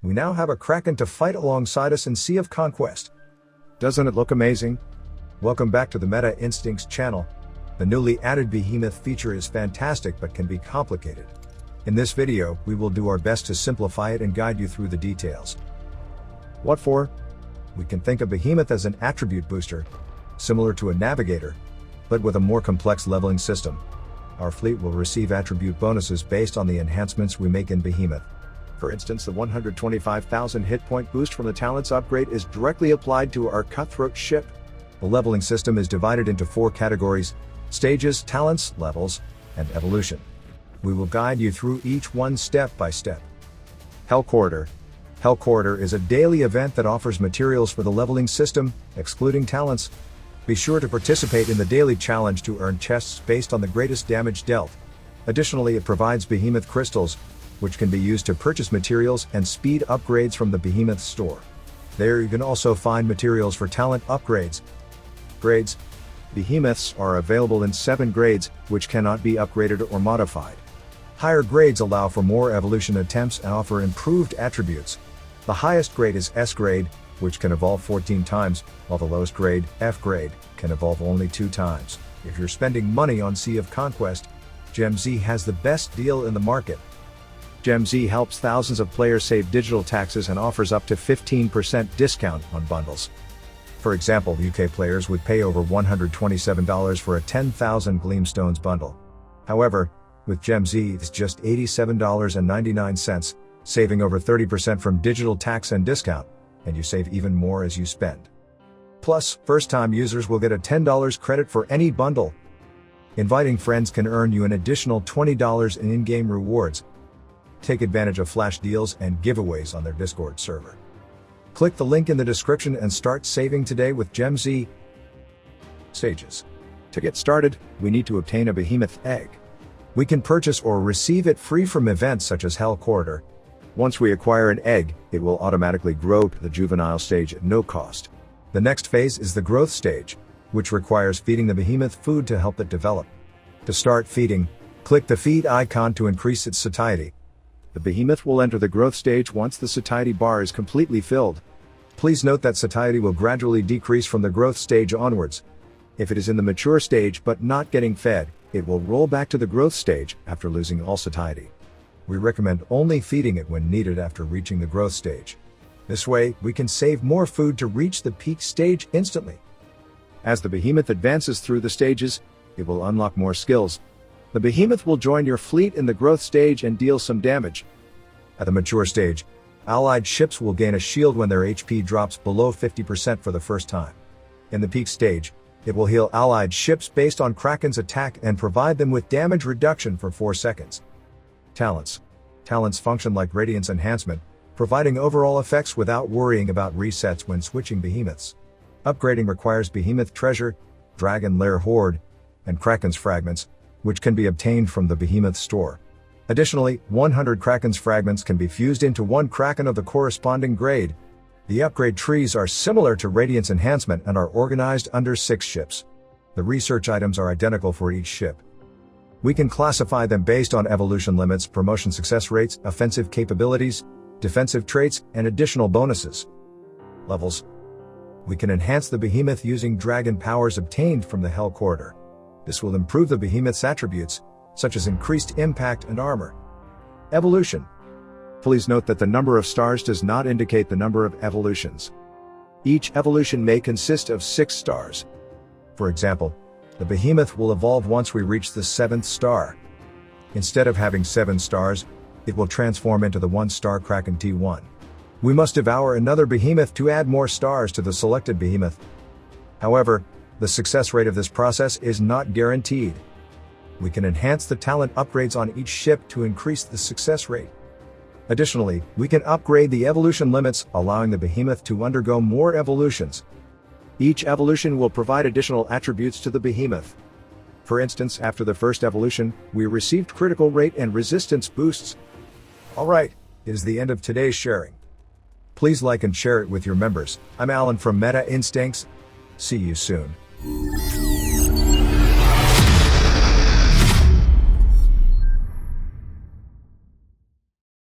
We now have a Kraken to fight alongside us in Sea of Conquest. Doesn't it look amazing? Welcome back to the Meta Instincts channel. The newly added Behemoth feature is fantastic but can be complicated. In this video, we will do our best to simplify it and guide you through the details. What for? We can think of Behemoth as an attribute booster, similar to a Navigator, but with a more complex leveling system. Our fleet will receive attribute bonuses based on the enhancements we make in Behemoth. For instance, the 125,000 hit point boost from the talents upgrade is directly applied to our cutthroat ship. The leveling system is divided into 4 categories: stages, talents, levels, and evolution. We will guide you through each one step by step. Hell Corridor. Hell Corridor is a daily event that offers materials for the leveling system, excluding talents. Be sure to participate in the daily challenge to earn chests based on the greatest damage dealt. Additionally, it provides Behemoth crystals, which can be used to purchase materials and speed upgrades from the Behemoth store. There you can also find materials for talent upgrades. Grades. Behemoths are available in 7 grades, which cannot be upgraded or modified. Higher grades allow for more evolution attempts and offer improved attributes. The highest grade is S grade, which can evolve 14 times, while the lowest grade, F grade, can evolve only 2 times. If you're spending money on Sea of Conquest, GemZ has the best deal in the market. GemZ helps thousands of players save digital taxes and offers up to 15% discount on bundles. For example, UK players would pay over $127 for a 10,000 Gleamstones bundle. However, with GemZ it's just $87.99, saving over 30% from digital tax and discount, and you save even more as you spend. Plus, first-time users will get a $10 credit for any bundle. Inviting friends can earn you an additional $20 in in-game rewards. Take advantage of flash deals and giveaways on their Discord server. Click the link in the description and start saving today with GemZ. Stages. To get started, we need to obtain a Behemoth egg. We can purchase or receive it free from events such as Hell Corridor. Once we acquire an egg, it will automatically grow to the juvenile stage at no cost. The next phase is the growth stage, which requires feeding the Behemoth food to help it develop. To start feeding, click the feed icon to increase its satiety. The Behemoth will enter the growth stage once the satiety bar is completely filled. Please note that satiety will gradually decrease from the growth stage onwards. If it is in the mature stage but not getting fed, it will roll back to the growth stage after losing all satiety. We recommend only feeding it when needed after reaching the growth stage. This way, we can save more food to reach the peak stage instantly. As the Behemoth advances through the stages, it will unlock more skills. The Behemoth will join your fleet in the growth stage and deal some damage. At the mature stage, allied ships will gain a shield when their HP drops below 50% for the first time. In the peak stage, it will heal allied ships based on Kraken's attack and provide them with damage reduction for 4 seconds. Talents. Talents function like Radiance enhancement, providing overall effects without worrying about resets when switching Behemoths. Upgrading requires Behemoth Treasure, Dragon Lair Hoard, and Kraken's Fragments, which can be obtained from the Behemoth store. Additionally, 100 Kraken's Fragments can be fused into 1 Kraken of the corresponding grade. The upgrade trees are similar to Radiance enhancement and are organized under 6 ships. The research items are identical for each ship. We can classify them based on evolution limits, promotion success rates, offensive capabilities, defensive traits, and additional bonuses. Levels. We can enhance the Behemoth using dragon powers obtained from the Hell Corridor. This will improve the Behemoth's attributes, such as increased impact and armor. Evolution. Please note that the number of stars does not indicate the number of evolutions. Each evolution may consist of 6 stars. For example, the Behemoth will evolve once we reach the 7th star. Instead of having 7 stars, it will transform into the 1-star Kraken T1. We must devour another Behemoth to add more stars to the selected Behemoth. However, the success rate of this process is not guaranteed. We can enhance the talent upgrades on each ship to increase the success rate. Additionally, we can upgrade the evolution limits, allowing the Behemoth to undergo more evolutions. Each evolution will provide additional attributes to the Behemoth. For instance, after the first evolution, we received critical rate and resistance boosts. Alright, it is the end of today's sharing. Please like and share it with your members. I'm Alan from Meta Instincts. See you soon.